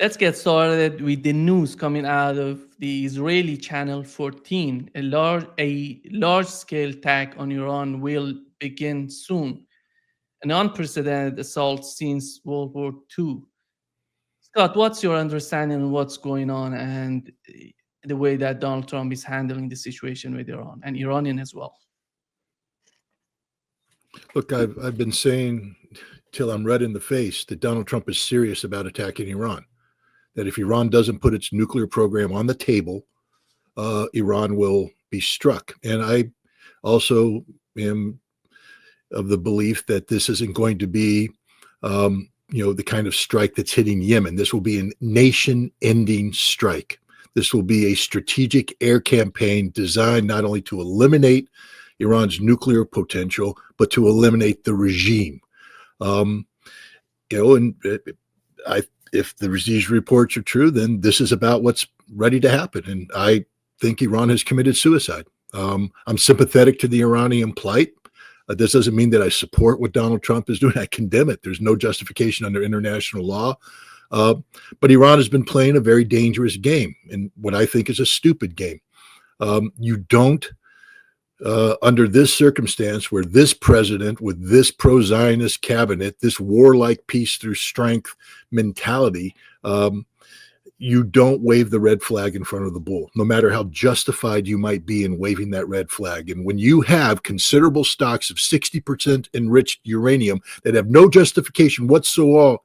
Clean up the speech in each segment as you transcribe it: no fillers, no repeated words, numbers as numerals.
Let's get started with the news coming out of the Israeli Channel 14. A large-scale attack on Iran will begin soon, an unprecedented assault since World War II. Scott, what's your understanding of what's going on and the way that Donald Trump is handling the situation with Iran and Iranian as well? Look, I've been saying till I'm red in the face that Donald Trump is serious about attacking Iran. That if Iran doesn't put its nuclear program on the table, Iran will be struck. And I also am of the belief that this isn't going to be, the kind of strike that's hitting Yemen. This will be a nation-ending strike. This will be a strategic air campaign designed not only to eliminate Iran's nuclear potential, but to eliminate the regime. If these reports are true, then this is about what's ready to happen. And I think Iran has committed suicide. I'm sympathetic to the Iranian plight. This doesn't mean that I support what Donald Trump is doing. I condemn it. There's no justification under international law. But Iran has been playing a very dangerous game, and what I think is a stupid game. You don't, under this circumstance where this president with this pro-Zionist cabinet, this warlike peace through strength mentality, you don't wave the red flag in front of the bull, no matter how justified you might be in waving that red flag. And when you have considerable stocks of 60% enriched uranium that have no justification whatsoever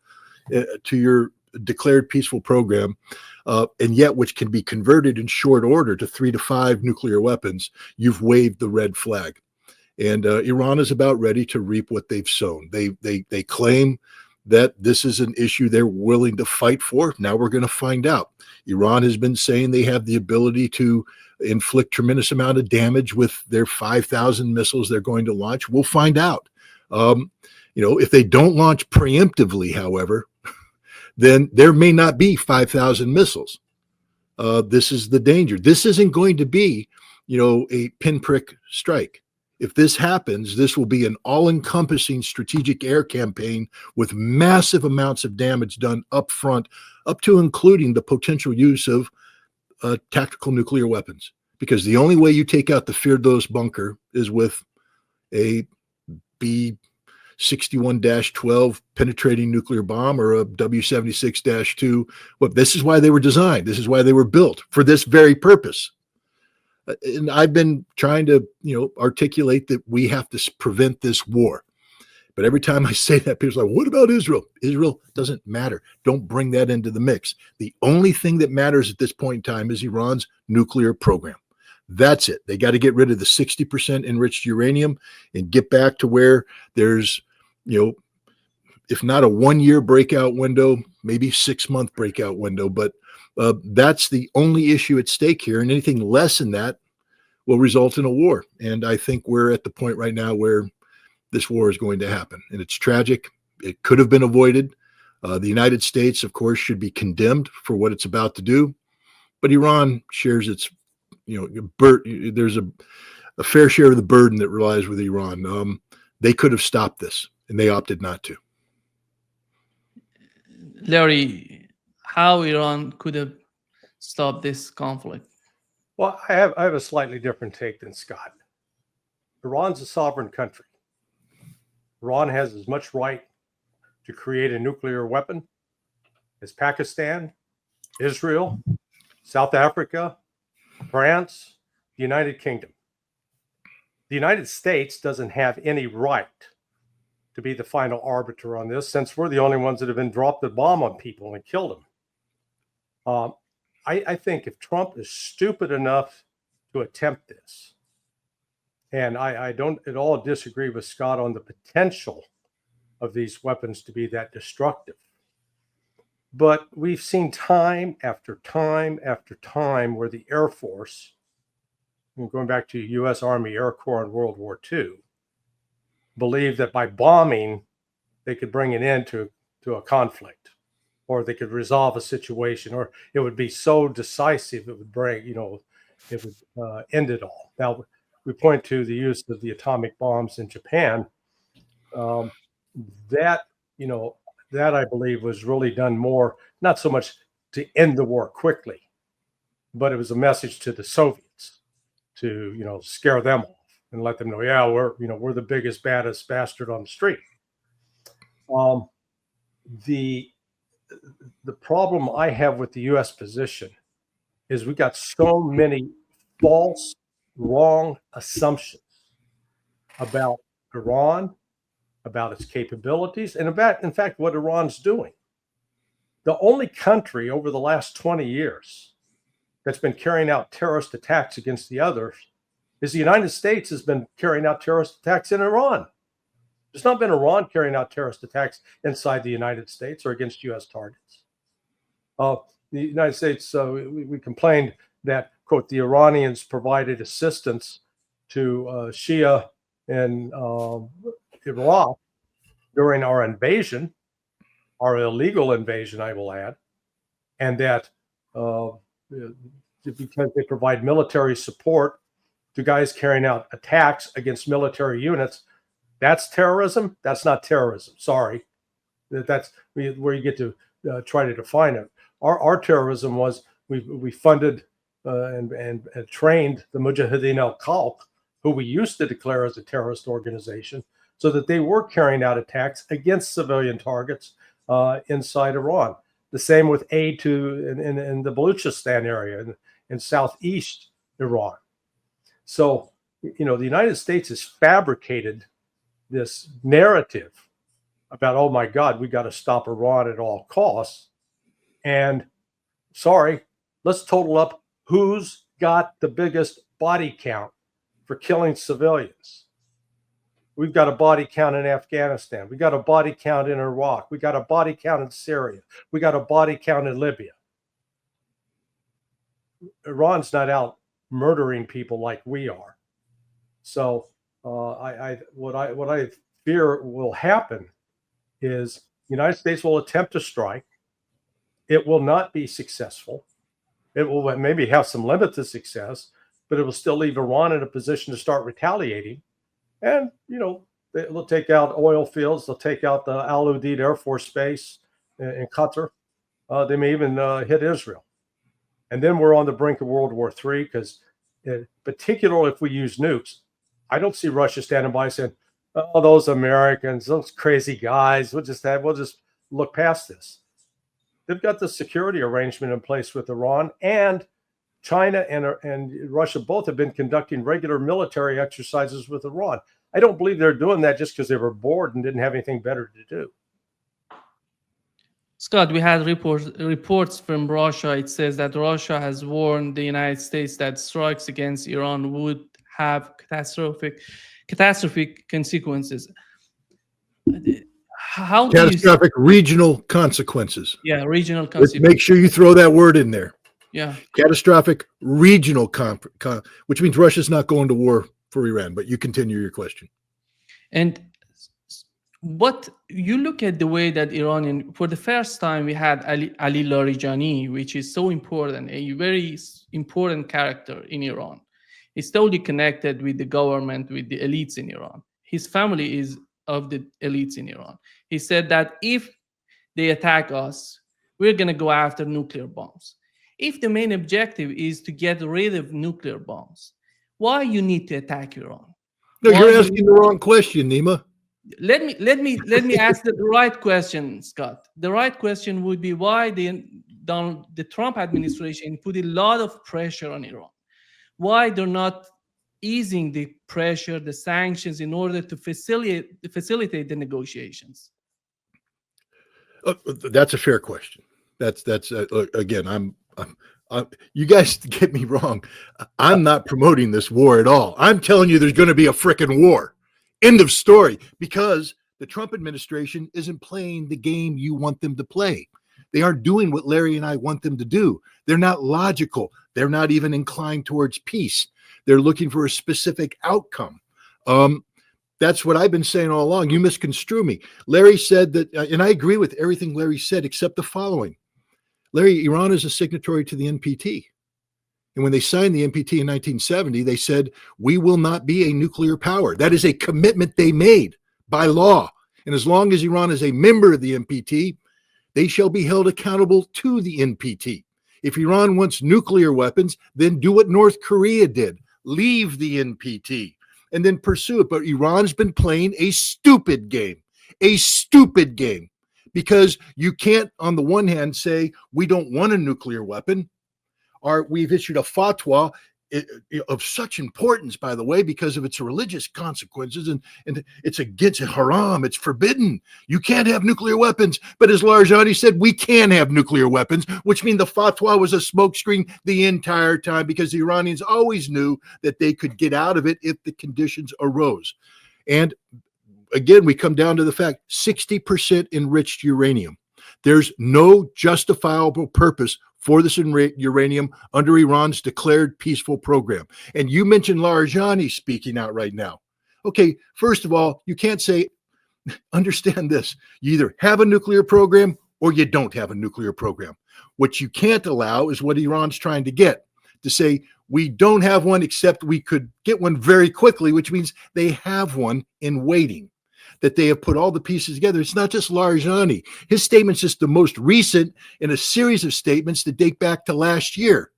to your declared peaceful program, and yet which can be converted in short order to 3 to 5 nuclear weapons, you've waved the red flag. And Iran is about ready to reap what they've sown. They claim that this is an issue they're willing to fight for. Now we're going to find out. Iran has been saying they have the ability to inflict tremendous amount of damage with their 5,000 missiles they're going to launch. We'll find out. If they don't launch preemptively, however, then there may not be 5,000 missiles. This is the danger. This isn't going to be, a pinprick strike. If this happens, this will be an all-encompassing strategic air campaign with massive amounts of damage done up front, up to including the potential use of tactical nuclear weapons. Because the only way you take out the Firdos bunker is with a B-61-12 penetrating nuclear bomb or a W-76-2. Well, this is why they were designed. This is why they were built, for this very purpose. And I've been trying to, articulate that we have to prevent this war. But every time I say that, people are like, what about Israel? Israel doesn't matter. Don't bring that into the mix. The only thing that matters at this point in time is Iran's nuclear program. That's it. They got to get rid of the 60% enriched uranium and get back to where there's, if not a 1-year breakout window, maybe 6-month breakout window. But that's the only issue at stake here. And anything less than that will result in a war. And I think we're at the point right now where this war is going to happen. And it's tragic. It could have been avoided. The United States, of course, should be condemned for what it's about to do. But Iran shares its, there's a fair share of the burden that relies with Iran. They could have stopped this, and they opted not to. Larry, how Iran could have stopped this conflict? Well, I have a slightly different take than Scott. Iran's a sovereign country. Iran has as much right to create a nuclear weapon as Pakistan, Israel, South Africa, France, the United Kingdom. The United States doesn't have any right to be the final arbiter on this, since we're the only ones that have been dropped the bomb on people and killed them. I think if Trump is stupid enough to attempt this, and I don't at all disagree with Scott on the potential of these weapons to be that destructive. But we've seen time after time after time where the Air Force, going back to U.S. Army Air Corps in World War II, believed that by bombing, they could bring an end to a conflict, or they could resolve a situation, or it would be so decisive it would bring, it would end it all. Now, we point to the use of the atomic bombs in Japan. That I believe was really done more, not so much to end the war quickly, but it was a message to the Soviets to, scare them off and let them know, yeah, we're the biggest, baddest bastard on the street. The problem I have with the U.S. position is we got so many false, wrong assumptions about Iran, about its capabilities, and about, in fact, what Iran's doing. The only country over the last 20 years that's been carrying out terrorist attacks against the others is the United States has been carrying out terrorist attacks in Iran. There's not been Iran carrying out terrorist attacks inside the United States or against U.S. targets. The United States, we complained that, quote, the Iranians provided assistance to Shia in Iraq during our invasion, our illegal invasion, I will add, and that because they provide military support to guys carrying out attacks against military units, that's terrorism. That's not terrorism. Sorry, that's where you get to try to define it. Our terrorism was we funded and trained the Mujahideen al-Khalq, who we used to declare as a terrorist organization, so that they were carrying out attacks against civilian targets inside Iran. The same with aid to in the Baluchistan area in southeast Iran. So, the United States has fabricated this narrative about, oh my God, we got to stop Iran at all costs. And sorry, let's total up who's got the biggest body count for killing civilians. We've got a body count in Afghanistan. We got a body count in Iraq. We got a body count in Syria. We got a body count in Libya. Iran's not out murdering people like we are. So what I fear will happen is the United States will attempt to strike. It will not be successful. It will maybe have some limited success, but it will still leave Iran in a position to start retaliating. And, they'll take out oil fields. They'll take out the Al Udeid Air Force Base in Qatar. They may even hit Israel. And then we're on the brink of World War III because, particularly if we use nukes, I don't see Russia standing by saying, oh, those Americans, those crazy guys, we'll just look past this. They've got the security arrangement in place with Iran, and China and Russia both have been conducting regular military exercises with Iran. I don't believe they're doing that just because they were bored and didn't have anything better to do. Scott, we had reports from Russia. It says that Russia has warned the United States that strikes against Iran would have catastrophic consequences. How do catastrophic regional consequences? Yeah, regional consequences. Make sure you throw that word in there. Yeah, catastrophic regional, which means Russia's not going to war for Iran. But you continue your question. And what you look at the way that Iranian, for the first time, we had Ali Larijani, which is so important, a very important character in Iran. He's totally connected with the government, with the elites in Iran. His family is of the elites in Iran. He said that if they attack us, we're going to go after nuclear bombs. If the main objective is to get rid of nuclear bombs, why you need to attack Iran? No, you're asking the wrong question, Nima. Let me ask the right question, Scott. The right question would be why the Trump administration put a lot of pressure on Iran. Why they're not easing the pressure, the sanctions, in order to facilitate the negotiations? That's a fair question. That's again, you guys get me wrong. I'm not promoting this war at all. I'm telling you there's going to be a frickin' war. End of story. Because the Trump administration isn't playing the game you want them to play. They aren't doing what Larry and I want them to do. They're not logical. They're not even inclined towards peace. They're looking for a specific outcome. That's what I've been saying all along. You misconstrue me. Larry said that, and I agree with everything Larry said, except the following. Larry, Iran is a signatory to the NPT. And when they signed the NPT in 1970, they said, we will not be a nuclear power. That is a commitment they made by law. And as long as Iran is a member of the NPT, they shall be held accountable to the NPT. If Iran wants nuclear weapons, then do what North Korea did. Leave the NPT and then pursue it. But Iran's been playing a stupid game, because you can't, on the one hand, say we don't want a nuclear weapon, or we've issued a fatwa of such importance, by the way, because of its religious consequences, and it's against haram, it's forbidden. You can't have nuclear weapons. But as Larijani said, we can have nuclear weapons, which means the fatwa was a smokescreen the entire time, because the Iranians always knew that they could get out of it if the conditions arose. And again, we come down to the fact 60% enriched uranium. There's no justifiable purpose for this uranium under Iran's declared peaceful program. And you mentioned Larijani speaking out right now. Okay, first of all, you can't say, understand this, you either have a nuclear program or you don't have a nuclear program. What you can't allow is what Iran's trying to get, to say we don't have one, except we could get one very quickly, which means they have one in waiting, that they have put all the pieces together. It's not just Larijani. His statement's just the most recent in a series of statements that date back to last year,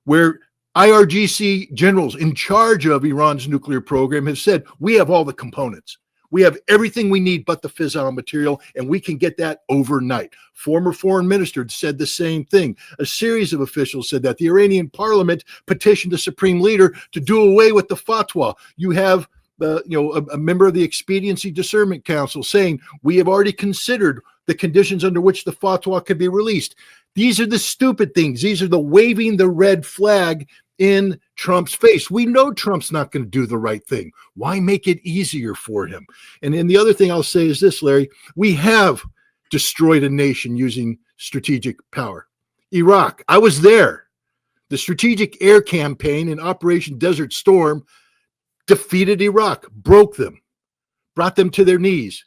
where IRGC generals in charge of Iran's nuclear program have said, we have all the components. We have everything we need but the fissile material, and we can get that overnight. Former foreign minister said the same thing. A series of officials said that. The Iranian parliament petitioned the supreme leader to do away with the fatwa. You have a member of the Expediency Discernment Council saying, we have already considered the conditions under which the fatwa could be released. These are the stupid things. These are the waving the red flag in Trump's face. We know Trump's not going to do the right thing. Why make it easier for him? And then the other thing I'll say is this, Larry, we have destroyed a nation using strategic power. Iraq, I was there. The strategic air campaign in Operation Desert Storm defeated Iraq, broke them, brought them to their knees,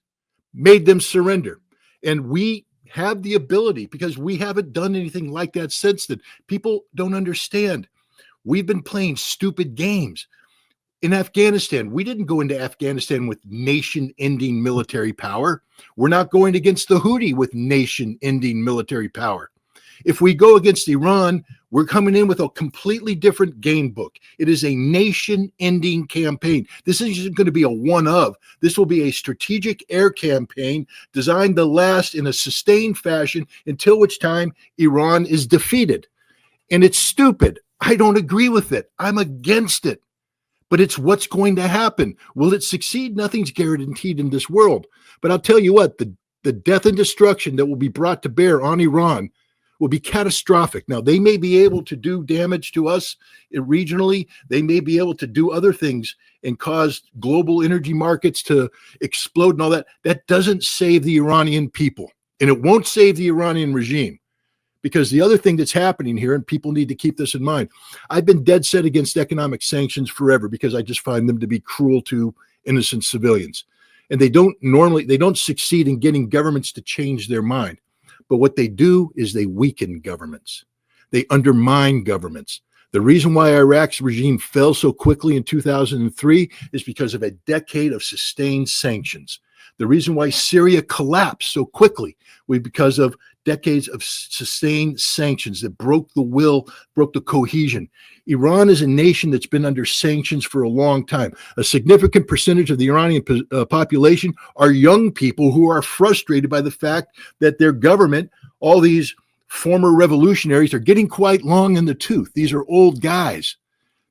made them surrender. And we have the ability, because we haven't done anything like that since then. People don't understand. We've been playing stupid games. In Afghanistan, we didn't go into Afghanistan with nation-ending military power. We're not going against the Houthi with nation-ending military power. If we go against Iran, we're coming in with a completely different game book. It is a nation-ending campaign. This isn't going to be a one-of. This will be a strategic air campaign designed to last in a sustained fashion until which time Iran is defeated. And it's stupid. I don't agree with it. I'm against it. But it's what's going to happen. Will it succeed? Nothing's guaranteed in this world. But I'll tell you what, the death and destruction that will be brought to bear on Iran will be catastrophic. Now, they may be able to do damage to us regionally. They may be able to do other things and cause global energy markets to explode and all that. That doesn't save the Iranian people, and it won't save the Iranian regime. Because the other thing that's happening here, and people need to keep this in mind, I've been dead set against economic sanctions forever, because I just find them to be cruel to innocent civilians. And they don't succeed in getting governments to change their mind. But what they do is they weaken governments. They undermine governments. The reason why Iraq's regime fell so quickly in 2003 is because of a decade of sustained sanctions. The reason why Syria collapsed so quickly was because of decades of sustained sanctions that broke the will, broke the cohesion. Iran is a nation that's been under sanctions for a long time. A significant percentage of the Iranian population are young people who are frustrated by the fact that their government, all these former revolutionaries, are getting quite long in the tooth. These are old guys.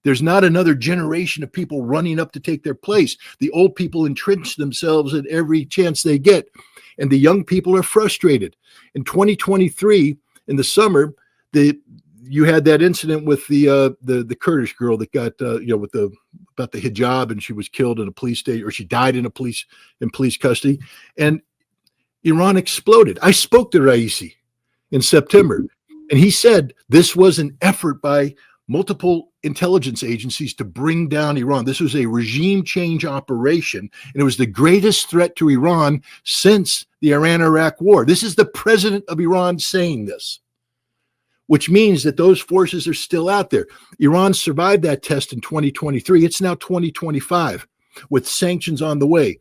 There's not another generation of people running up to take their place. The old people entrench themselves at every chance they get, and the young people are frustrated. In 2023, in the summer, you had that incident with the Kurdish girl that got about the hijab, and she was killed in a police station, or she died in police custody, and Iran exploded. I spoke to Raisi in September, and he said this was an effort by multiple intelligence agencies to bring down Iran. This was a regime change operation, and it was the greatest threat to Iran since the Iran-Iraq war. This is the president of Iran saying this, which means that those forces are still out there. Iran survived that test in 2023. It's now 2025 with sanctions on the way.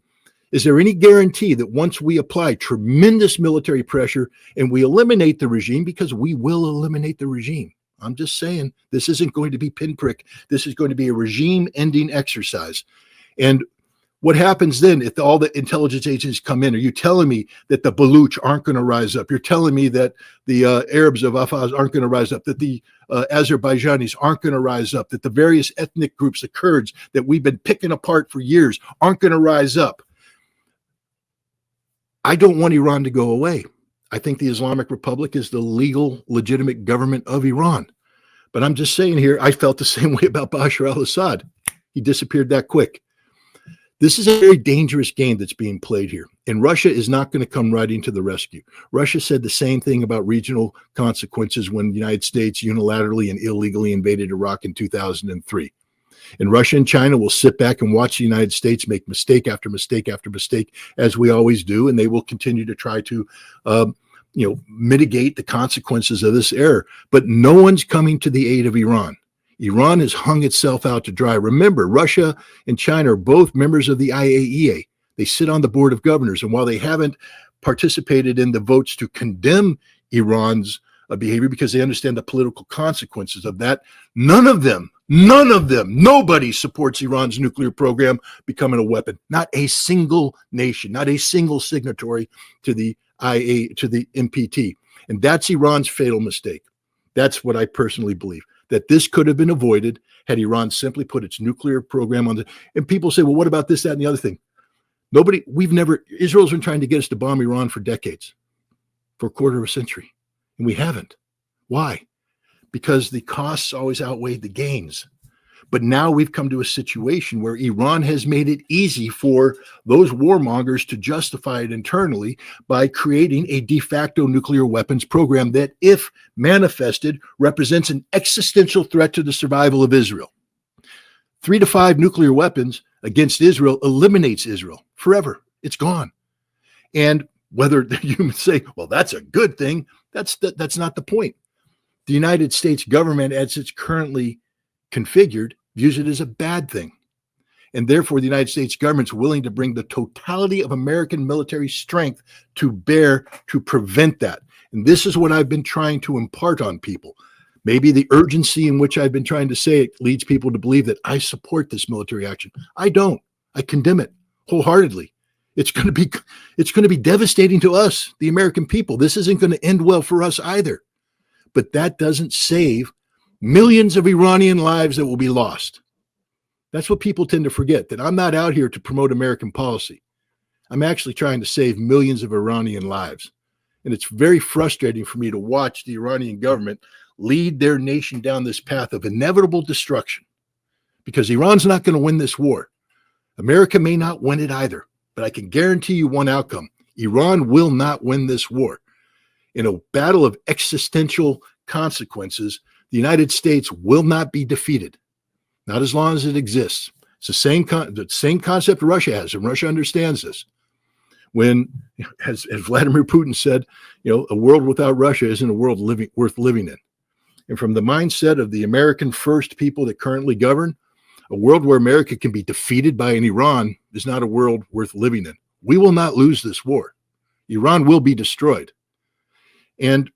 Is there any guarantee that once we apply tremendous military pressure and we eliminate the regime, because we will eliminate the regime? I'm just saying, this isn't going to be pinprick. This is going to be a regime ending exercise. And what happens then if all the intelligence agencies come in? Are you telling me that the Baluch aren't going to rise up? You're telling me that the Arabs of Afaz aren't going to rise up, that the Azerbaijanis aren't going to rise up, that the various ethnic groups, the Kurds that we've been picking apart for years, aren't going to rise up? I don't want Iran to go away. I think the Islamic Republic is the legal, legitimate government of Iran. But I'm just saying here, I felt the same way about Bashar al-Assad. He disappeared that quick. This is a very dangerous game that's being played here. And Russia is not going to come riding to the rescue. Russia said the same thing about regional consequences when the United States unilaterally and illegally invaded Iraq in 2003. And Russia and China will sit back and watch the United States make mistake after mistake after mistake, as we always do, and they will continue to try to, mitigate the consequences of this error. But no one's coming to the aid of Iran. Iran has hung itself out to dry. Remember, Russia and China are both members of the IAEA. They sit on the board of governors, and while they haven't participated in the votes to condemn Iran's behavior because they understand the political consequences of that, nobody supports Iran's nuclear program becoming a weapon. Not a single nation, not a single signatory to the NPT. And that's Iran's fatal mistake. That's what I personally believe, that this could have been avoided had Iran simply put its nuclear program on the, and people say, well, what about this, that, and the other thing? Israel's been trying to get us to bomb Iran for decades, for a quarter of a century. And we haven't. Why? Because the costs always outweighed the gains. But now we've come to a situation where Iran has made it easy for those warmongers to justify it internally by creating a de facto nuclear weapons program that, if manifested, represents an existential threat to the survival of Israel. 3 to 5 nuclear weapons against Israel eliminates Israel forever. It's gone. And whether you say, well, that's a good thing, that's not the point. The United States government, as it's currently configured, views it as a bad thing. And therefore, the United States government's willing to bring the totality of American military strength to bear to prevent that. And this is what I've been trying to impart on people. Maybe the urgency in which I've been trying to say it leads people to believe that I support this military action. I don't. I condemn it wholeheartedly. It's going to be devastating to us, the American people. This isn't going to end well for us either. But that doesn't save millions of Iranian lives that will be lost. That's what people tend to forget, that I'm not out here to promote American policy. I'm actually trying to save millions of Iranian lives. And it's very frustrating for me to watch the Iranian government lead their nation down this path of inevitable destruction, because Iran's not going to win this war. America may not win it either, but I can guarantee you one outcome. Iran will not win this war. In a battle of existential consequences, the United States will not be defeated, not as long as it exists. It's the same concept Russia has, and Russia understands this. When, as Vladimir Putin said, a world without Russia isn't a world worth living in. And from the mindset of the American first people that currently govern, a world where America can be defeated by an Iran is not a world worth living in. We will not lose this war. Iran will be destroyed. And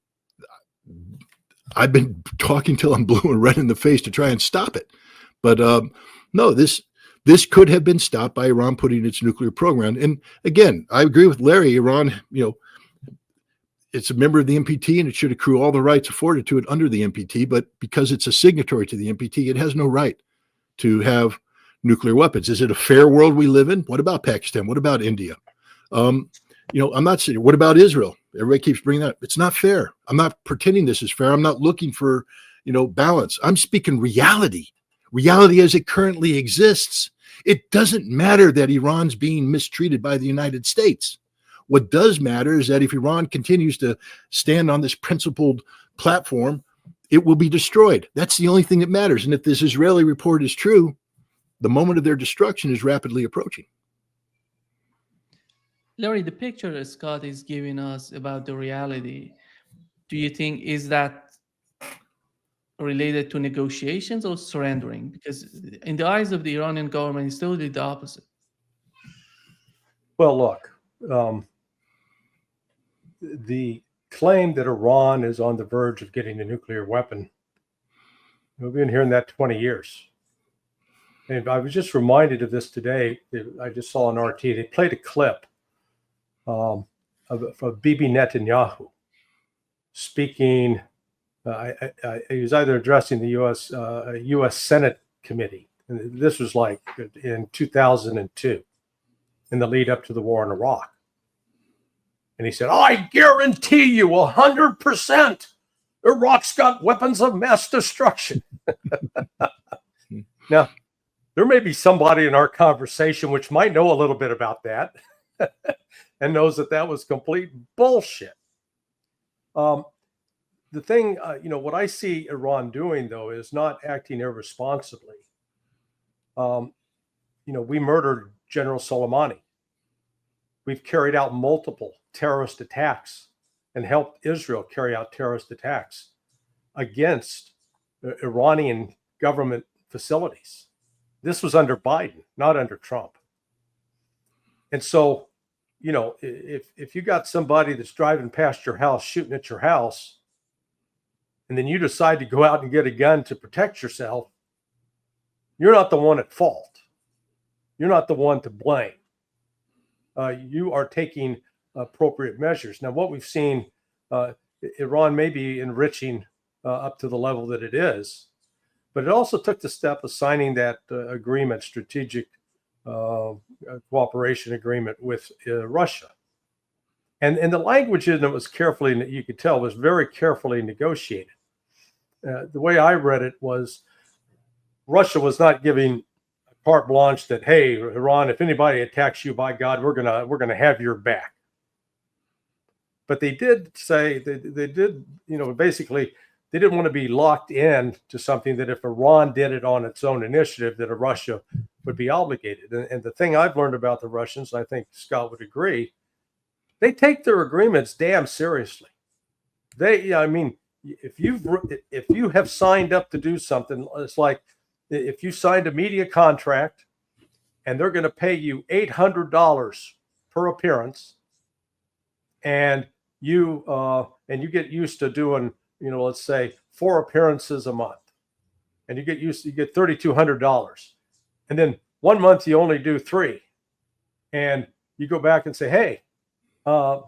I've been talking till I'm blue and red in the face to try and stop it. But no, this could have been stopped by Iran putting its nuclear program. And again, I agree with Larry. Iran, it's a member of the NPT and it should accrue all the rights afforded to it under the NPT. But because it's a signatory to the NPT, it has no right to have nuclear weapons. Is it a fair world we live in? What about Pakistan? What about India? I'm not saying, what about Israel? Everybody keeps bringing that up. It's not fair. I'm not pretending this is fair. I'm not looking for, balance. I'm speaking reality as it currently exists. It doesn't matter that Iran's being mistreated by the United States. What does matter is that if Iran continues to stand on this principled platform, it will be destroyed. That's the only thing that matters. And if this Israeli report is true, the moment of their destruction is rapidly approaching. Larry, the picture that Scott is giving us about the reality, do you think is that related to negotiations or surrendering? Because in the eyes of the Iranian government, it's totally the opposite. Well, look, the claim that Iran is on the verge of getting a nuclear weapon, we've been hearing that 20 years. And I was just reminded of this today. I just saw on RT, they played a clip of Bibi Netanyahu speaking. He was either addressing the U.S. Senate committee. And this was like in 2002, in the lead up to the war in Iraq. And he said, I guarantee you 100% Iraq's got weapons of mass destruction. Now, there may be somebody in our conversation which might know a little bit about that and knows that that was complete bullshit. The thing, what I see Iran doing, though, is not acting irresponsibly. We murdered General Soleimani. We've carried out multiple terrorist attacks and helped Israel carry out terrorist attacks against Iranian government facilities. This was under Biden, not under Trump. And so, if you got somebody that's driving past your house, shooting at your house, and then you decide to go out and get a gun to protect yourself, you're not the one at fault. You're not the one to blame. You are taking appropriate measures. Now, what we've seen, Iran may be enriching up to the level that it is, but it also took the step of signing that agreement, strategic cooperation agreement with Russia. And the language in it was carefully, you could tell, was very carefully negotiated. The way I read it was Russia was not giving carte blanche that, hey, Iran, if anybody attacks you, by God, we're gonna have your back. But they did say they did, basically they didn't want to be locked in to something that if Iran did it on its own initiative, that Russia would be obligated. And the thing I've learned about the Russians, I think Scott would agree, they take their agreements damn seriously. If you have signed up to do something, it's like if you signed a media contract and they're going to pay you $800 per appearance, and you get used to doing, let's say 4 appearances a month, and you get $3,200, and then 1 month you only do 3, and you go back and say, hey, I'm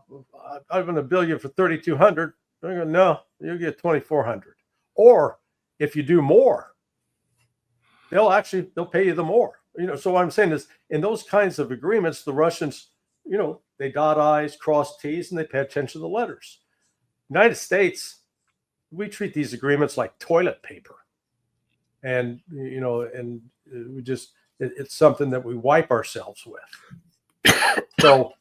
going to bill you for $3,200. They're going, no, you'll get $2,400. Or if you do more, they'll pay you the more. So what I'm saying is, in those kinds of agreements, the Russians, they dot I's, cross T's, and they pay attention to the letters. United States, we treat these agreements like toilet paper. And, we just, it's something that we wipe ourselves with. So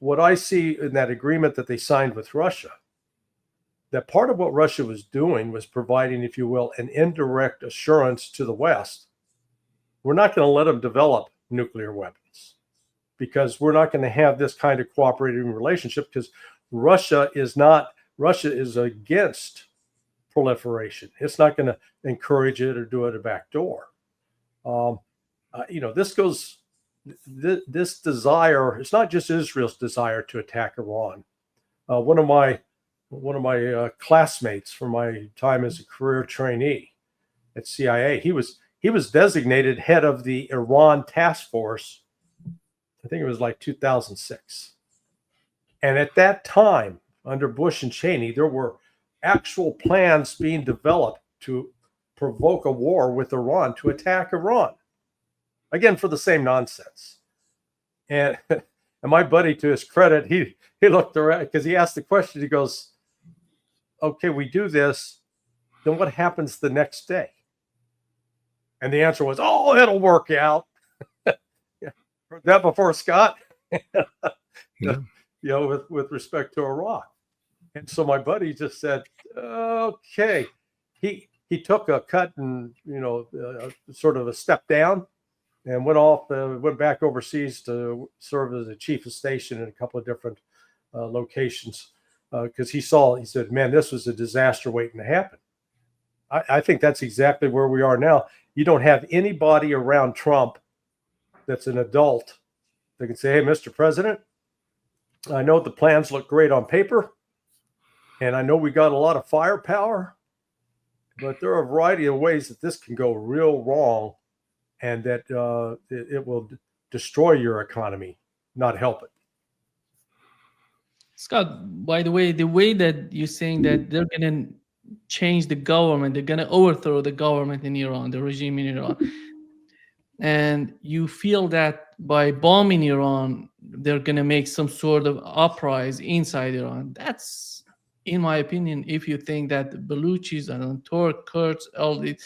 what I see in that agreement that they signed with Russia, that part of what Russia was doing was providing, if you will, an indirect assurance to the West. We're not going to let them develop nuclear weapons because we're not going to have this kind of cooperating relationship, because Russia is against proliferation. It's not going to encourage it or do it a back door. This desire, it's not just Israel's desire to attack Iran. One of my classmates from my time as a career trainee at CIA, he was designated head of the Iran task force. I think it was like 2006. And at that time, under Bush and Cheney, there were actual plans being developed to provoke a war with Iran, to attack Iran. Again, for the same nonsense. And my buddy, to his credit, he looked around because he asked the question. He goes, okay, we do this, then what happens the next day? And the answer was, oh, it'll work out. Heard that before, Scott? Yeah. With respect to Iraq. And so my buddy just said, okay. He took a cut and, sort of a step down, and went back overseas to serve as a chief of station in a couple of different locations, because he said, man, this was a disaster waiting to happen. I think that's exactly where we are now. You don't have anybody around Trump that's an adult They can say, hey, Mr. President, I know the plans look great on paper, and I know we got a lot of firepower, but there are a variety of ways that this can go real wrong, and that it will destroy your economy, not help it. Scott, by the way that you're saying that they're going to change the government, they're going to overthrow the government in Iran, the regime in Iran, and you feel that by bombing Iran, they're going to make some sort of uprising inside Iran. That's, in my opinion, if you think that the Baluchis and Turk, Kurds, all these,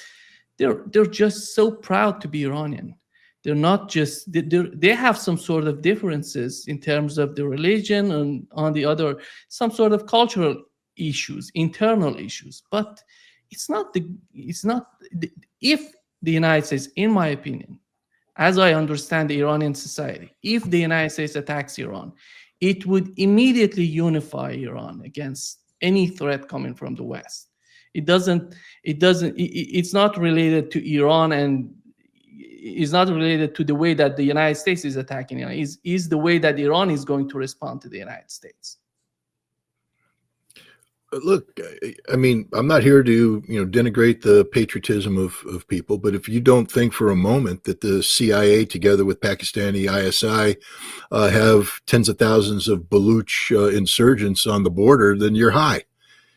they're just so proud to be Iranian. They're not just, they have some sort of differences in terms of the religion and on the other, some sort of cultural issues, internal issues. But it's not if the United States, in my opinion, as I understand the Iranian society, if the United States attacks Iran, it would immediately unify Iran against any threat coming from the West. It's not related to Iran, and is not related to the way that the United States is attacking Iran. Is the way that Iran is going to respond to the United States. Look, I mean, I'm not here to, denigrate the patriotism of people, but if you don't think for a moment that the CIA, together with Pakistani ISI, have tens of thousands of Baluch insurgents on the border, then you're high.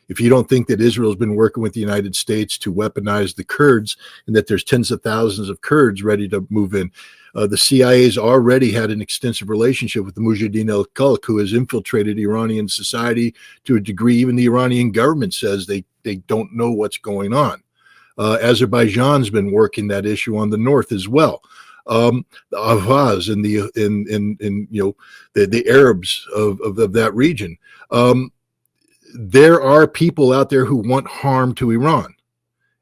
If you don't think that Israel's been working with the United States to weaponize the Kurds and that there's tens of thousands of Kurds ready to move in, the CIA's already had an extensive relationship with the Mujahideen al-Khalq, who has infiltrated Iranian society to a degree even the Iranian government says they don't know what's going on. Azerbaijan's been working that issue on the north as well. The Ahvaz and the Arabs of that region. There are people out there who want harm to Iran,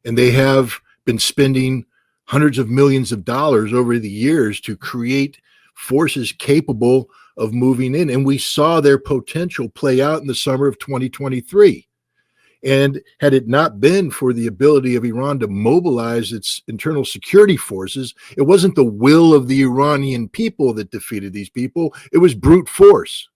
and they have been spending hundreds of millions of dollars over the years to create forces capable of moving in. And we saw their potential play out in the summer of 2023. And had it not been for the ability of Iran to mobilize its internal security forces, it wasn't the will of the Iranian people that defeated these people. It was brute force.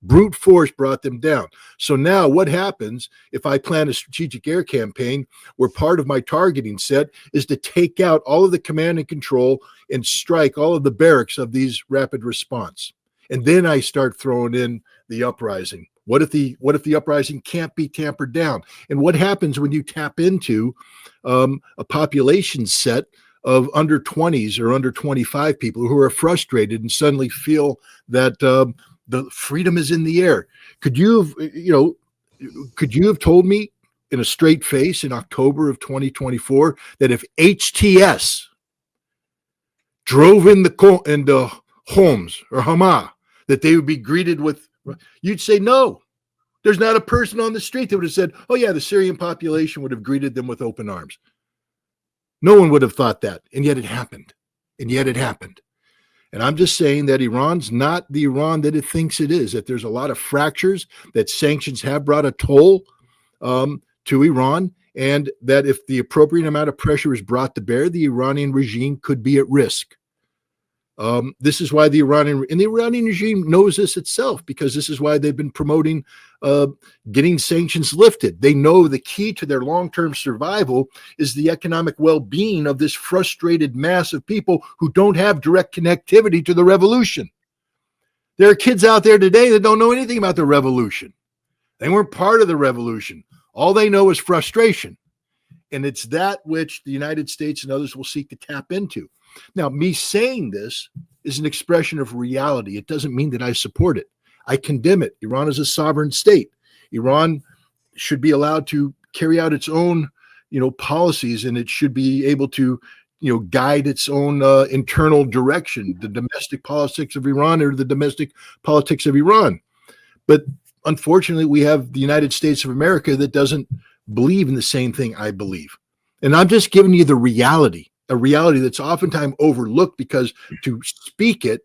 Brute force brought them down. So now what happens if I plan a strategic air campaign where part of my targeting set is to take out all of the command and control and strike all of the barracks of these rapid response? And then I start throwing in the uprising. What if the uprising can't be tampered down? And what happens when you tap into a population set of under 20s or under 25 people who are frustrated and suddenly feel that the freedom is in the air? Could you have told me in a straight face in October of 2024 that if HTS drove into Homs or Hama, that they would be greeted with, you'd say no. There's not a person on the street that would have said, oh yeah, the Syrian population would have greeted them with open arms. No one would have thought that. And yet it happened. And I'm just saying that Iran's not the Iran that it thinks it is, that there's a lot of fractures, that sanctions have brought a toll to Iran, and that if the appropriate amount of pressure is brought to bear, the Iranian regime could be at risk. This is why the Iranian regime knows this itself, because this is why they've been promoting getting sanctions lifted. They know the key to their long-term survival is the economic well-being of this frustrated mass of people who don't have direct connectivity to the revolution. There are kids out there today that don't know anything about the revolution. They weren't part of the revolution. All they know is frustration. And it's that which the United States and others will seek to tap into. Now, me saying this is an expression of reality. It doesn't mean that I support it. I condemn it. Iran is a sovereign state. Iran should be allowed to carry out its own, policies, and it should be able to, guide its own internal direction, the domestic politics of Iran or the domestic politics of Iran. But unfortunately, we have the United States of America that doesn't believe in the same thing I believe. And I'm just giving you the reality. A reality that's oftentimes overlooked because to speak it,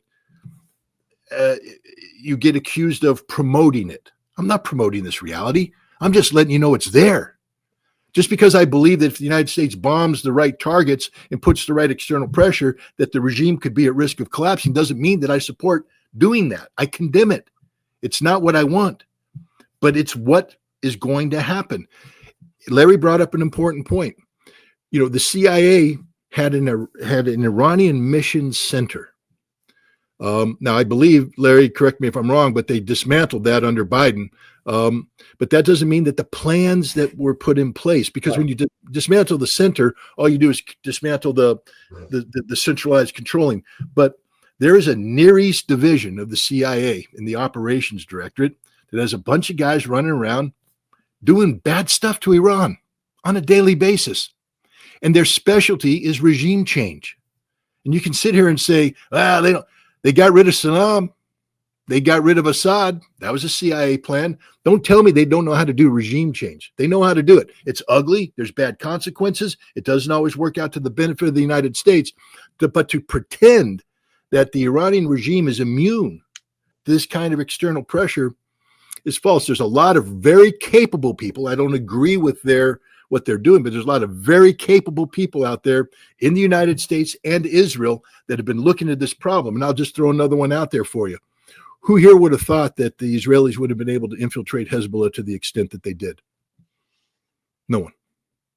you get accused of promoting it. I'm not promoting this reality. I'm just letting you know it's there. Just because I believe that if the United States bombs the right targets and puts the right external pressure, that the regime could be at risk of collapsing doesn't mean that I support doing that. I condemn it. It's not what I want, but it's what is going to happen. Larry brought up an important point. You know, the CIA had an Iranian mission center. Now, I believe, Larry, correct me if I'm wrong, but they dismantled that under Biden. But that doesn't mean that the plans that were put in place, because when you dismantle the center, all you do is dismantle the centralized controlling. But there is a Near East division of the CIA in the operations directorate that has a bunch of guys running around doing bad stuff to Iran on a daily basis. And their specialty is regime change. And you can sit here and say, they got rid of Saddam. They got rid of Assad. That was a CIA plan. Don't tell me they don't know how to do regime change. They know how to do it. It's ugly. There's bad consequences. It doesn't always work out to the benefit of the United States. But to pretend that the Iranian regime is immune to this kind of external pressure is false. There's a lot of very capable people. I don't agree with what they're doing, but there's a lot of very capable people out there in the United States and Israel that have been looking at this problem. And I'll just throw another one out there for you. Who here would have thought that the Israelis would have been able to infiltrate Hezbollah to the extent that they did? No one,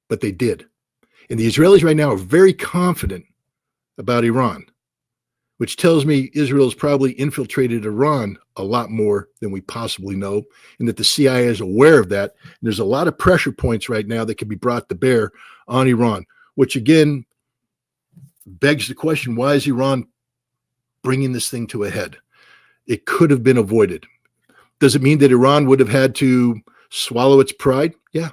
but they did. And the Israelis right now are very confident about Iran, which tells me Israel's probably infiltrated Iran a lot more than we possibly know, and that the CIA is aware of that. And there's a lot of pressure points right now that can be brought to bear on Iran, which again begs the question, why is Iran bringing this thing to a head? It could have been avoided. Does it mean that Iran would have had to swallow its pride? Yeah,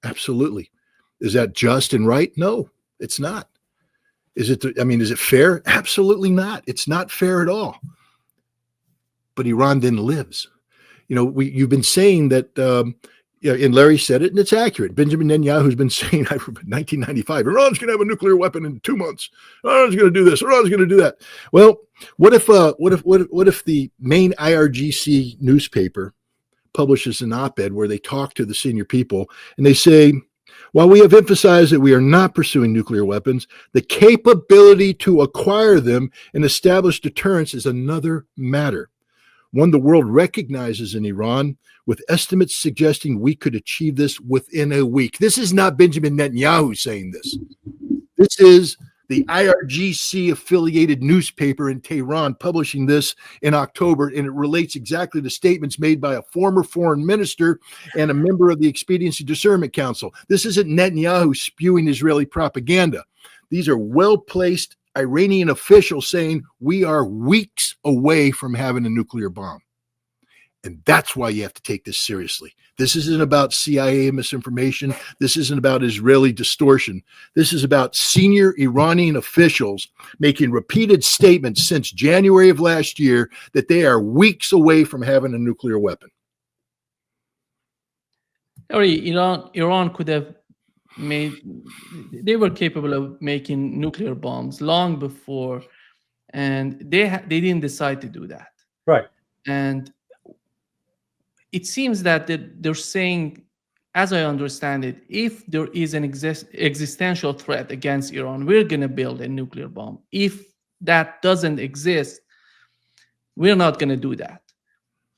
absolutely. Is that just and right? No, it's not. Is it fair? Absolutely not. It's not fair at all. But Iran then lives. You know, you've been saying that, and Larry said it, and it's accurate. Benjamin Netanyahu's been saying from 1995, Iran's going to have a nuclear weapon in 2 months. Iran's going to do this. Iran's going to do that. Well, what if the main IRGC newspaper publishes an op-ed where they talk to the senior people and they say, while we have emphasized that we are not pursuing nuclear weapons, the capability to acquire them and establish deterrence is another matter. One the world recognizes in Iran, with estimates suggesting we could achieve this within a week. This is not Benjamin Netanyahu saying this. This is the IRGC-affiliated newspaper in Tehran publishing this in October, and it relates exactly to statements made by a former foreign minister and a member of the Expediency Discernment Council. This isn't Netanyahu spewing Israeli propaganda. These are well-placed Iranian officials saying we are weeks away from having a nuclear bomb. And that's why you have to take this seriously. This isn't about CIA misinformation. This isn't about Israeli distortion. This is about senior Iranian officials making repeated statements since January of last year that they are weeks away from having a nuclear weapon. Iran could have they were capable of making nuclear bombs long before, and they didn't decide to do that. Right. And it seems that they're saying, as I understand it, if there is an existential threat against Iran, we're going to build a nuclear bomb. If that doesn't exist, we're not going to do that.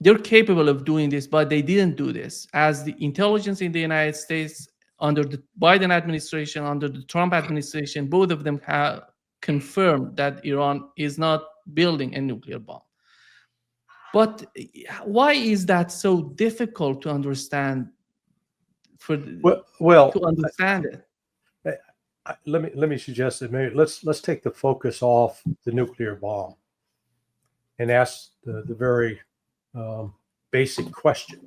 They're capable of doing this, but they didn't do this. As the intelligence in the United States under the Biden administration, under the Trump administration, both of them have confirmed that Iran is not building a nuclear bomb. But why is that so difficult to understand? To understand it, let me suggest that maybe let's take the focus off the nuclear bomb and ask the very basic question: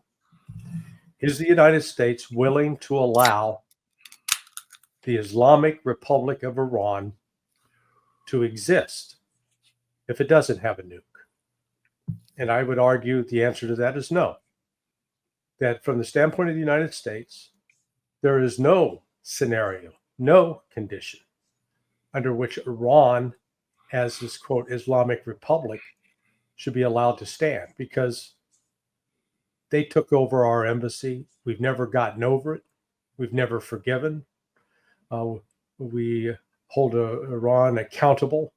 is the United States willing to allow the Islamic Republic of Iran to exist if it doesn't have a nuke? And I would argue the answer to that is no. That from the standpoint of the United States, there is no scenario, no condition under which Iran, as this quote Islamic Republic, should be allowed to stand, because they took over our embassy. We've never gotten over it. We've never forgiven. We hold Iran accountable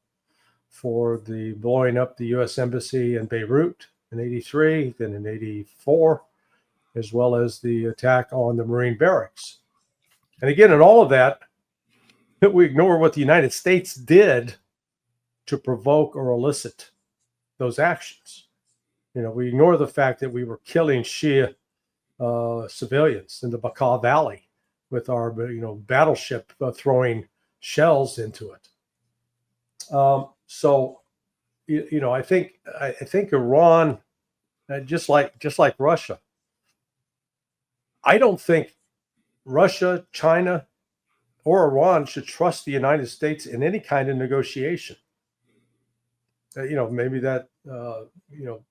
for the blowing up the U.S. Embassy in Beirut in 83, then in 84, as well as the attack on the Marine barracks. And again, in all of that, we ignore what the United States did to provoke or elicit those actions. We ignore the fact that we were killing Shia civilians in the Bekaa Valley with our, battleship throwing shells into it. So, I think Iran, just like Russia, I don't think Russia, China, or Iran should trust the United States in any kind of negotiation. Maybe that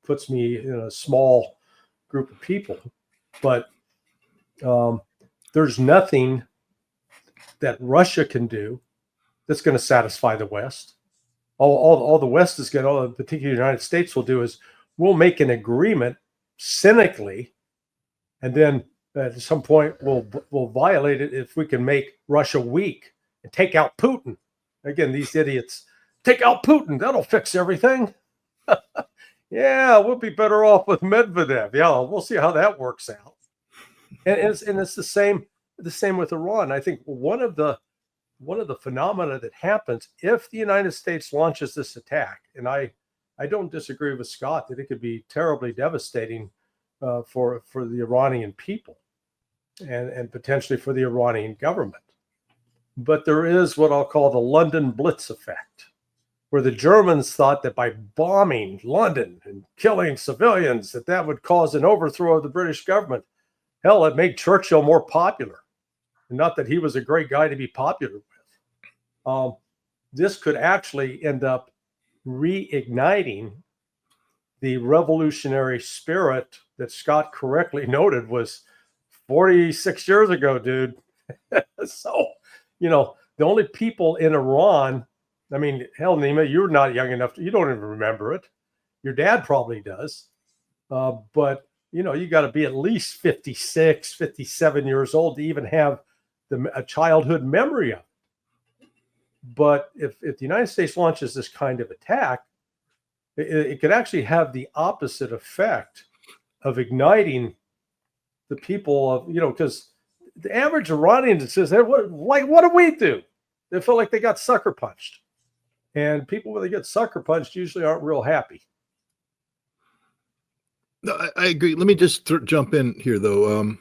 puts me in a small group of people, but there's nothing that Russia can do that's going to satisfy the West. All the West is going to, particularly the United States, will do is we'll make an agreement cynically, and then at some point we'll violate it if we can make Russia weak and take out Putin. Again, these idiots, take out Putin, that'll fix everything. Yeah, we'll be better off with Medvedev. Yeah, we'll see how that works out. And it's the same with Iran. I think one of the phenomena that happens if the United States launches this attack, and I don't disagree with Scott that it could be terribly devastating for the Iranian people and potentially for the Iranian government. But there is what I'll call the London Blitz effect, where the Germans thought that by bombing London and killing civilians, that would cause an overthrow of the British government. Hell, it made Churchill more popular. And not that he was a great guy to be popular with. This could actually end up reigniting the revolutionary spirit that Scott correctly noted was 46 years ago, dude. So, the only people in Iran, I mean, hell, Nima, you're not young enough. You don't even remember it. Your dad probably does. But, you got to be at least 56, 57 years old to even have a childhood memory of it. But if the United States launches this kind of attack, it could actually have the opposite effect of igniting the people of, because the average Iranian says, hey, what do we do? They feel like they got sucker punched. And people, when they get sucker punched, usually aren't real happy. No, I agree. Let me just jump in here, though.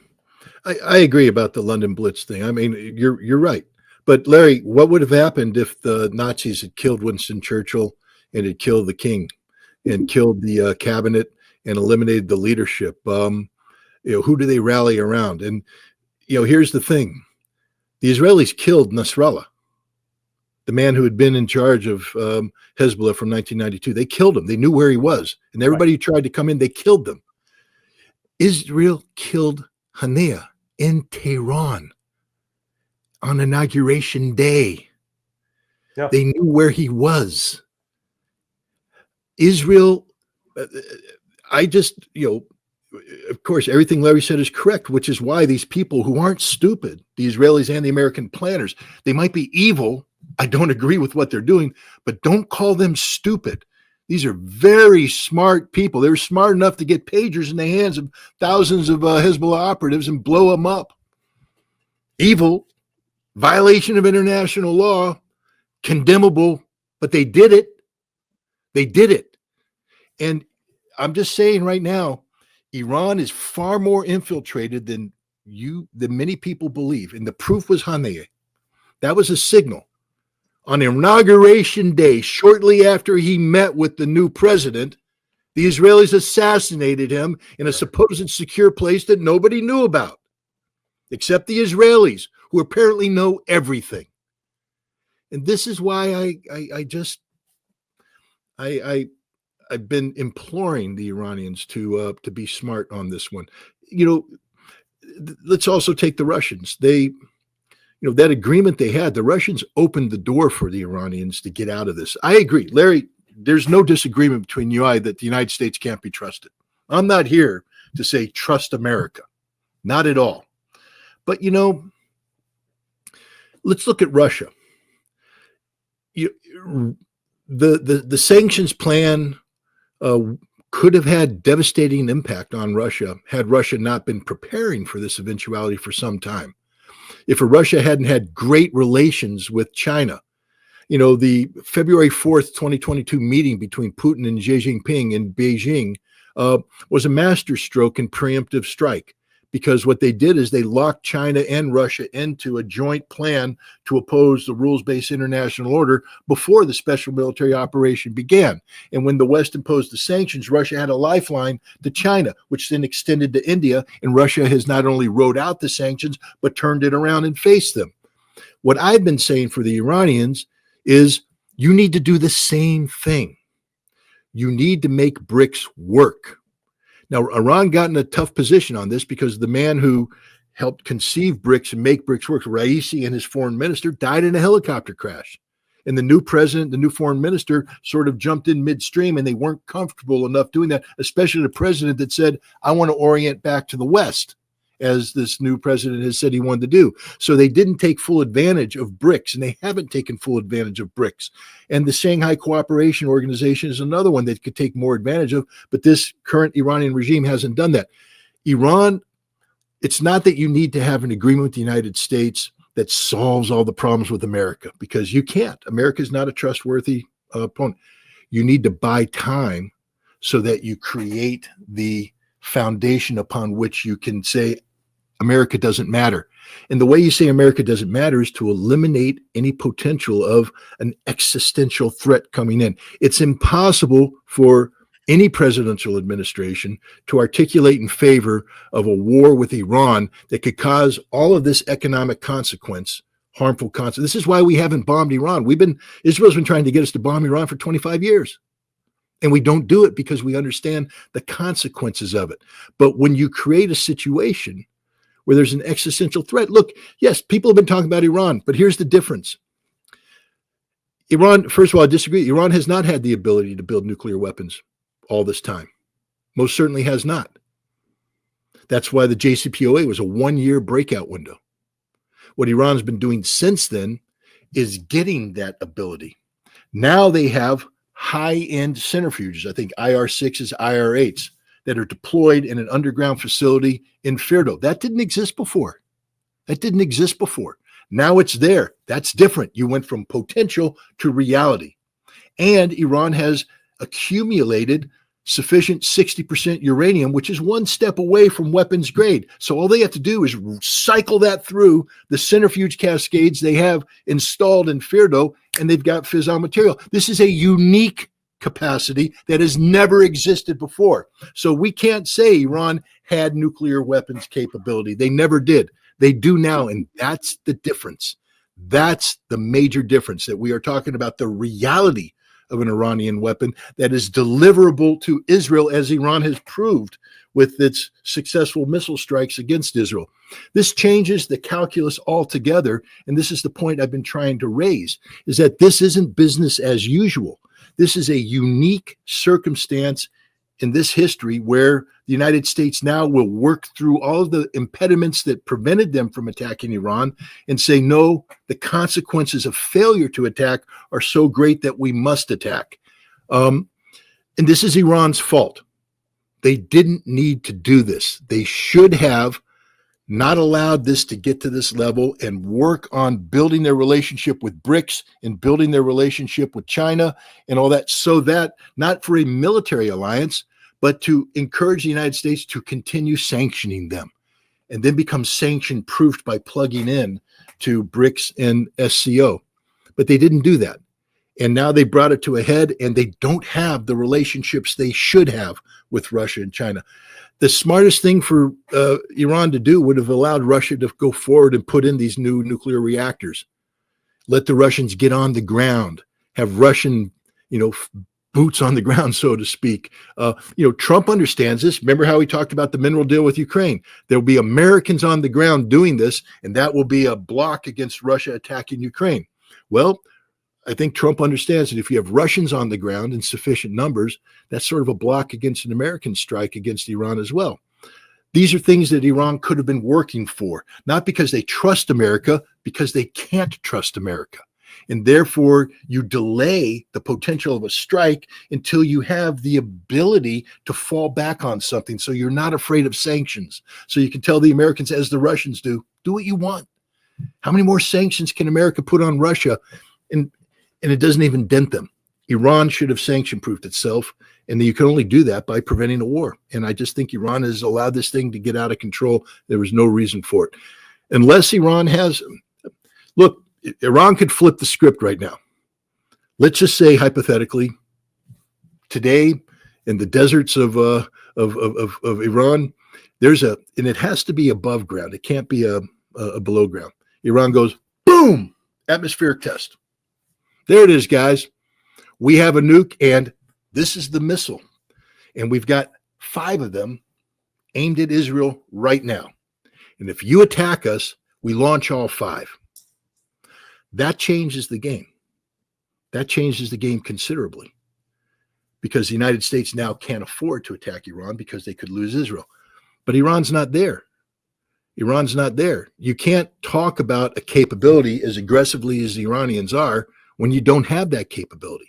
I agree about the London Blitz thing. I mean, you're right. But Larry, what would have happened if the Nazis had killed Winston Churchill and had killed the king and killed the cabinet and eliminated the leadership? Who do they rally around? And here's the thing: the Israelis killed Nasrallah, the man who had been in charge of Hezbollah from 1992. They killed him. They knew where he was, and everybody who tried to come in, they killed them. Israel killed Haniyeh in Tehran on inauguration day. Yeah. They knew where he was. Israel, of course, everything Larry said is correct, which is why these people who aren't stupid, the Israelis and the American planners, they might be evil. I don't agree with what they're doing, but don't call them stupid. These are very smart people. They're smart enough to get pagers in the hands of thousands of Hezbollah operatives and blow them up. Evil, violation of international law, condemnable, but they did it. They did it. And I'm just saying right now, Iran is far more infiltrated than many people believe. And the proof was Haniyeh. That was a signal. On inauguration day, shortly after he met with the new president, the Israelis assassinated him in a supposed secure place that nobody knew about, except the Israelis, who apparently know everything. And this is why I've been imploring the Iranians to be smart on this one. Let's also take the Russians. That agreement they had, the Russians opened the door for the Iranians to get out of this. I agree, Larry, there's no disagreement between you and I that the United States can't be trusted. I'm not here to say trust America, not at all. But, let's look at Russia. The the sanctions plan could have had devastating impact on Russia had Russia not been preparing for this eventuality for some time. If Russia hadn't had great relations with China, the February 4th, 2022 meeting between Putin and Xi Jinping in Beijing was a masterstroke in preemptive strike, because what they did is they locked China and Russia into a joint plan to oppose the rules-based international order before the special military operation began. And when the West imposed the sanctions, Russia had a lifeline to China, which then extended to India. And Russia has not only rode out the sanctions, but turned it around and faced them. What I've been saying for the Iranians is you need to do the same thing. You need to make BRICS work. Now, Iran got in a tough position on this because the man who helped conceive BRICS and make BRICS work, Raisi, and his foreign minister, died in a helicopter crash. And the new president, the new foreign minister, sort of jumped in midstream, and they weren't comfortable enough doing that, especially the president that said, I want to orient back to the West, as this new president has said he wanted to do. So they didn't take full advantage of BRICS, and they haven't taken full advantage of BRICS. And the Shanghai Cooperation Organization is another one that could take more advantage of, but this current Iranian regime hasn't done that. Iran, it's not that you need to have an agreement with the United States that solves all the problems with America, because you can't. America is not a trustworthy opponent. You need to buy time so that you create the foundation upon which you can say, America doesn't matter. And the way you say America doesn't matter is to eliminate any potential of an existential threat coming in. It's impossible for any presidential administration to articulate in favor of a war with Iran that could cause all of this economic consequence, harmful consequence. This is why we haven't bombed Iran. Israel's been trying to get us to bomb Iran for 25 years. And we don't do it because we understand the consequences of it. But when you create a situation where there's an existential threat. Look, yes, people have been talking about Iran, but here's the difference. Iran, first of all, I disagree. Iran has not had the ability to build nuclear weapons all this time. Most certainly has not. That's why the JCPOA was a 1-year breakout window. What Iran's been doing since then is getting that ability. Now they have high-end centrifuges, I think IR6s, IR8s, that are deployed in an underground facility in Firdo. That didn't exist before. Now it's there. That's different. You went from potential to reality. And Iran has accumulated sufficient 60% uranium, which is one step away from weapons grade. So all they have to do is cycle that through the centrifuge cascades they have installed in Firdo, and they've got fissile material. This is a unique capacity that has never existed before. So we can't say Iran had nuclear weapons capability. They never did. They do now, and that's the difference. That's the major difference, that we are talking about the reality of an Iranian weapon that is deliverable to Israel, as Iran has proved with its successful missile strikes against Israel. This changes the calculus altogether, and this is the point I've been trying to raise, is that this isn't business as usual. This is a unique circumstance in this history where the United States now will work through all of the impediments that prevented them from attacking Iran and say, no, the consequences of failure to attack are so great that we must attack. And this is Iran's fault. They didn't need to do this. They should have not allowed this to get to this level and work on building their relationship with BRICS and building their relationship with China and all that, so that not for a military alliance, but to encourage the United States to continue sanctioning them and then become sanction proofed by plugging in to BRICS and SCO. But they didn't do that. And now they brought it to a head, and they don't have the relationships they should have with Russia and China. The smartest thing for Iran to do would have allowed Russia to go forward and put in these new nuclear reactors. Let the Russians get on the ground, have Russian, boots on the ground, so to speak. Trump understands this. Remember how he talked about the mineral deal with Ukraine? There will be Americans on the ground doing this, and that will be a block against Russia attacking Ukraine. Well, I think Trump understands that if you have Russians on the ground in sufficient numbers, that's sort of a block against an American strike against Iran as well. These are things that Iran could have been working for, not because they trust America, because they can't trust America. And therefore, you delay the potential of a strike until you have the ability to fall back on something. So you're not afraid of sanctions. So you can tell the Americans, as the Russians do what you want. How many more sanctions can America put on Russia? And it doesn't even dent them. Iran should have sanction-proofed itself, and you can only do that by preventing a war. And I just think Iran has allowed this thing to get out of control. There was no reason for it. Unless Iran has, look, Iran could flip the script right now. Let's just say, hypothetically, today in the deserts of Iran, and it has to be above ground. It can't be a below ground. Iran goes, boom, atmospheric test. There it is, guys. We have a nuke, and this is the missile. And we've got 5 of them aimed at Israel right now. And if you attack us, we launch all 5. That changes the game. That changes the game considerably, because the United States now can't afford to attack Iran because they could lose Israel. But Iran's not there. Iran's not there. You can't talk about a capability as aggressively as the Iranians are when you don't have that capability.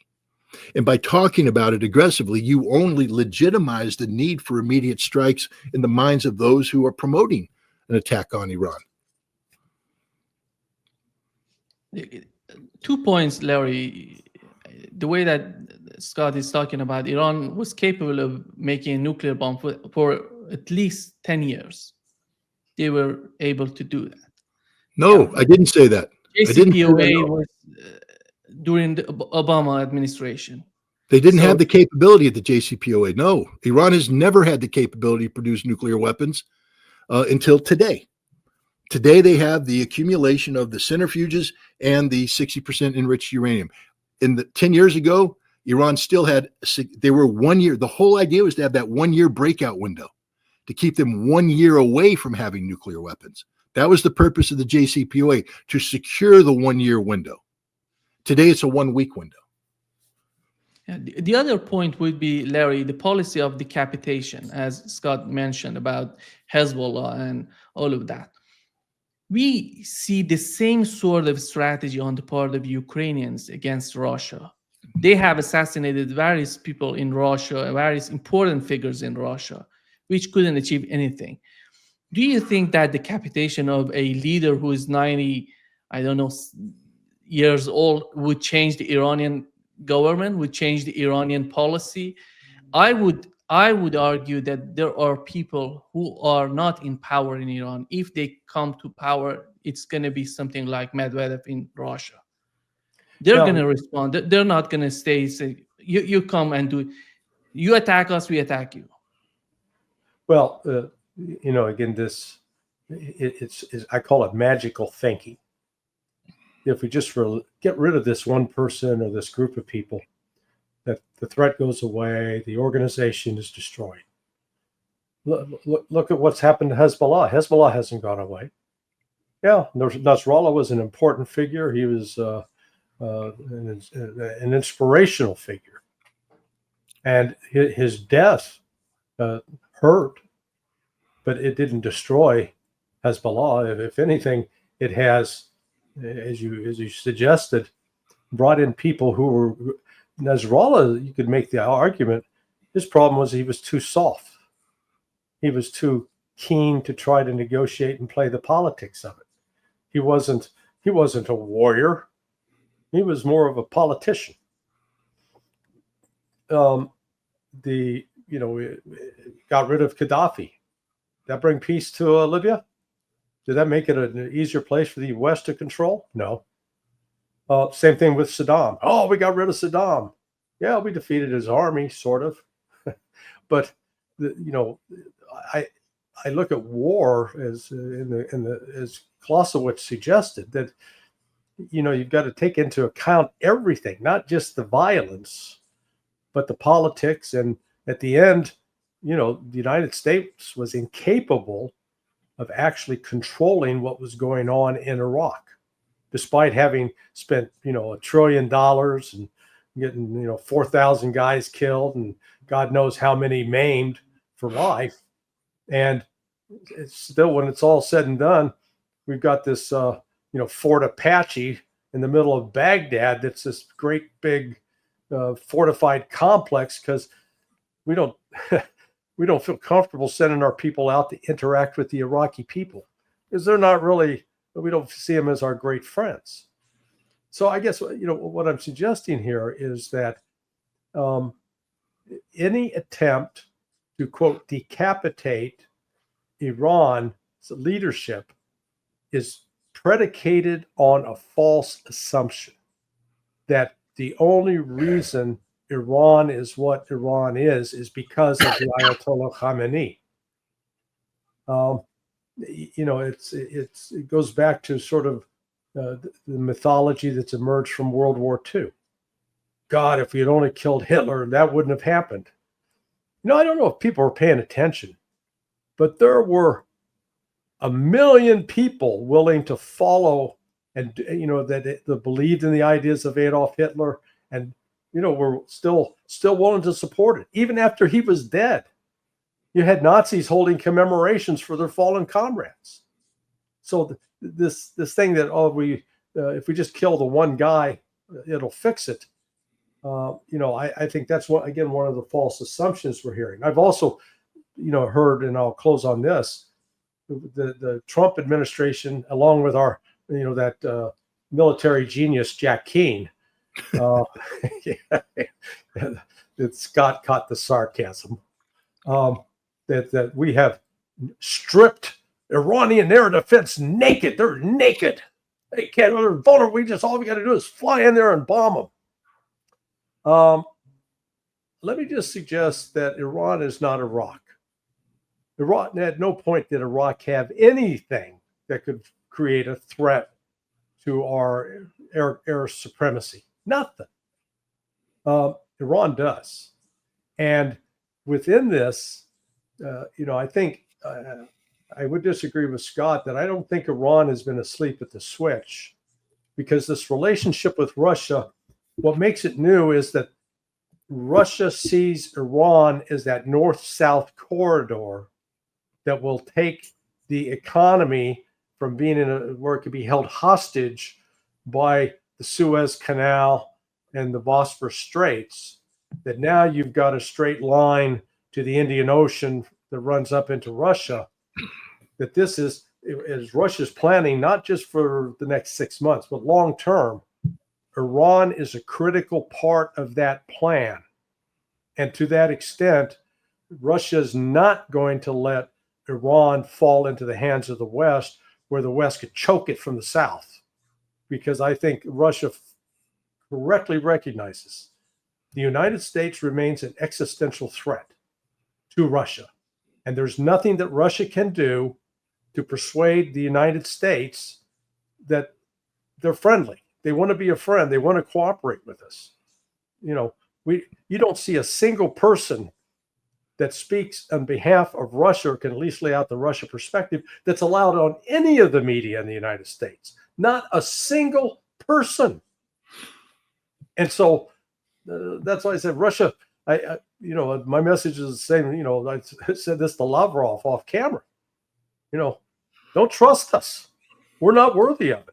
And by talking about it aggressively, you only legitimize the need for immediate strikes in the minds of those who are promoting an attack on Iran. 2 points, Larry. The way that Scott is talking about, Iran was capable of making a nuclear bomb for at least 10 years. They were able to do that. No, I didn't say that. JCPOA was during the Obama administration. They didn't have the capability of the JCPOA. No, Iran has never had the capability to produce nuclear weapons until today. Today, they have the accumulation of the centrifuges and the 60% enriched uranium. 10 years ago, Iran still had, they were 1 year. The whole idea was to have that 1 year breakout window to keep them 1 year away from having nuclear weapons. That was the purpose of the JCPOA, to secure the 1 year window. Today, it's a 1 week window. The other point would be, Larry, the policy of decapitation, as Scott mentioned about Hezbollah and all of that. We see the same sort of strategy on the part of Ukrainians against Russia. They have assassinated various people in Russia, various important figures in Russia, which couldn't achieve anything. Do you think that the decapitation of a leader who is 90, years old would change the Iranian government, would change the Iranian policy? I would argue that there are people who are not in power in Iran. If they come to power, it's going to be something like Medvedev in Russia. They're going to respond. They're not going to say, you come and do it. You attack us, we attack you. Well, again, it's I call it magical thinking. If we just get rid of this one person or this group of people, that the threat goes away, the organization is destroyed. Look at what's happened to Hezbollah. Hezbollah hasn't gone away. Yeah, Nasrallah was an important figure. He was an inspirational figure. And his death hurt, but it didn't destroy Hezbollah. If anything, it has, as you suggested, brought in people who were Nasrallah. You could make the argument his problem was he was too soft. He was too keen to try to negotiate and play the politics of it. He wasn't a warrior. He was more of a politician. Got rid of Gaddafi. That bring peace to Libya? Did that make it an easier place for the West to control? No. Same thing with Saddam. Oh, we got rid of Saddam. Yeah, we defeated his army, sort of. But I look at war as as Clausewitz suggested, that you've got to take into account everything, not just the violence, but the politics. And at the end, the United States was incapable of actually controlling what was going on in Iraq, despite having spent $1 trillion and getting 4,000 guys killed and God knows how many maimed for life. And it's still, when it's all said and done, we've got this Fort Apache in the middle of Baghdad that's this great big fortified complex, because we don't we don't feel comfortable sending our people out to interact with the Iraqi people, because they're not really, we don't see them as our great friends. So I guess, what I'm suggesting here is that any attempt to, quote, decapitate Iran's leadership is predicated on a false assumption that the only reason Iran is what Iran is because of the Ayatollah Khamenei. It goes back to sort of the mythology that's emerged from World War II. God, if we had only killed Hitler, that wouldn't have happened. I don't know if people were paying attention, but there were 1 million people willing to follow, and that believed in the ideas of Adolf Hitler, and were still willing to support it even after he was dead. You had Nazis holding commemorations for their fallen comrades. So this thing that if we just kill the one guy, it'll fix it. I think that's one of the false assumptions we're hearing. I've also heard, and I'll close on this, the Trump administration, along with our that military genius Jack Keane. That Scott caught the sarcasm. That we have stripped Iranian air defense naked. They're naked. They can't. They're vulnerable. All we got to do is fly in there and bomb them. Let me just suggest that Iran is not Iraq. Iraq, at no point did Iraq have anything that could create a threat to our air supremacy. Nothing. Iran does. And within this, I think I would disagree with Scott that I don't think Iran has been asleep at the switch, because this relationship with Russia, what makes it new is that Russia sees Iran as that north-south corridor that will take the economy from being where it could be held hostage by the Suez Canal and the Bosphorus Straits, that now you've got a straight line to the Indian Ocean that runs up into Russia, that this is Russia's planning, not just for the next 6 months, but long term. Iran is a critical part of that plan. And to that extent, Russia is not going to let Iran fall into the hands of the West, where the West could choke it from the South. Because I think Russia correctly recognizes the United States remains an existential threat to Russia. And there's nothing that Russia can do to persuade the United States that they're friendly. They want to be a friend. They want to cooperate with us. You don't see a single person that speaks on behalf of Russia, or can at least lay out the Russia perspective, that's allowed on any of the media in the United States. Not a single person. And so that's why I said Russia. My message is the same. I said this to Lavrov off camera. Don't trust us. We're not worthy of it.